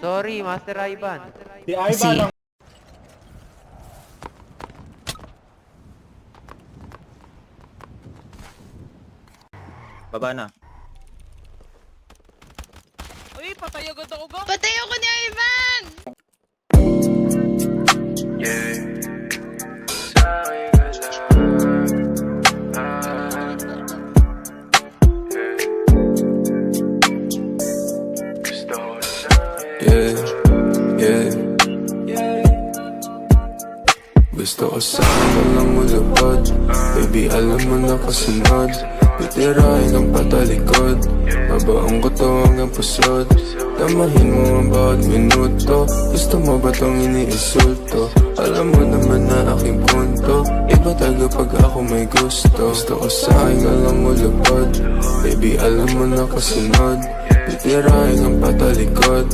Sorry, Master Ivan. Si Ivan ang... Baba na. Uy, patay agad ako gang. Patay ako ni Ivan! Gusto ko sana lang mulupad. Baby, alam mo na kasunod. Titirahin ang patalikod. Babaong ko to hanggang pusod. Damahin mo ang bawat minuto. Gusto mo ba tong iniinsulto? Alam mo naman na aking punto. Iba taga pag ako may gusto. Gusto ko sa'yo lang mulupad. Baby, alam mo na kasunod. Titirahin ang patalikod.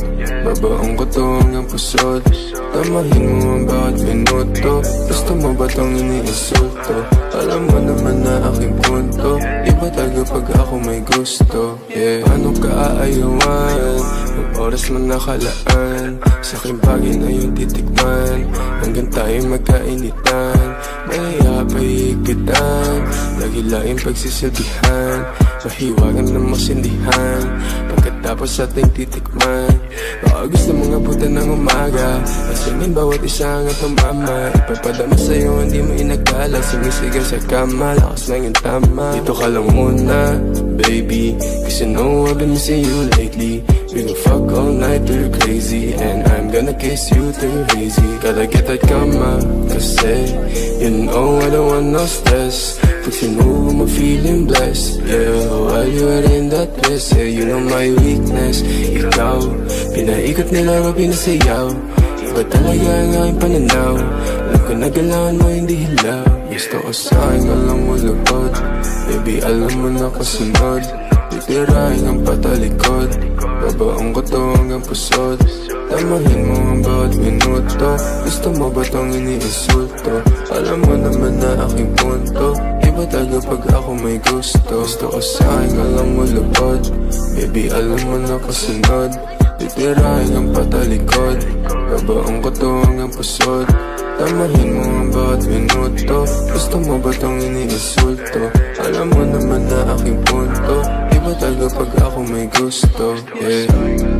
Babaong ko to hanggang pusod. Damahin mo ang bawat minuto. Gusto mo ba tong iniinsulto? Alam mo naman na aking punto. Iba taga pag ako may gusto. Paano ka aayawan? Ang oras mo nakalaan. Sa aking bagay na yung titikman. Hanggang tayo magkainitan. Malaya pa higpitan. Lagi laing pagsisilbihan. Mahiwagan na masindihan. Pagkatapos ating titikman. Baka gusto mong abutan ng umaga. Asingin bawat isa nga tumama. Ipapadama sa'yo hindi mo inagkala. Sumisigaw sa kama, lakas lang yung tama. Dito ka lang muna, baby. Cause you know I've been missing you lately. We gon' fuck all night till you're crazy. And I'm gonna kiss you till you're hazy. Gotta get that kama, kasi you know I don't want no stress. But you know I'm feeling blessed. Yeah, while you were in that place. Yeah, you know my weakness. Ikaw, pinaikot nila ako pinasayaw. Iba talaga ang aking pananaw. Alam ko na galangan mo hindi hilaw. Gusto ko sa'yo nga lang mulupad. Baby, alam mo na kasunod. Titirahin ang patalikod. Babaong ko to hanggang pusod. Damahin mo ang bawat minuto. Gusto mo ba tong iniinsulto? Alam mo naman na aking punto. Iba taga pag ako may gusto. Gusto ko sa'yo nga lang mulupad. Baby, alam mo na kasunod. Titirahin ang patalikod. Babaong ko to hanggang pusod. Damahin mo ang bawat minuto. Gusto mo ba tong iniinsulto? Alam mo naman na aking punto. Iba taga pag ako may gusto. Yeah.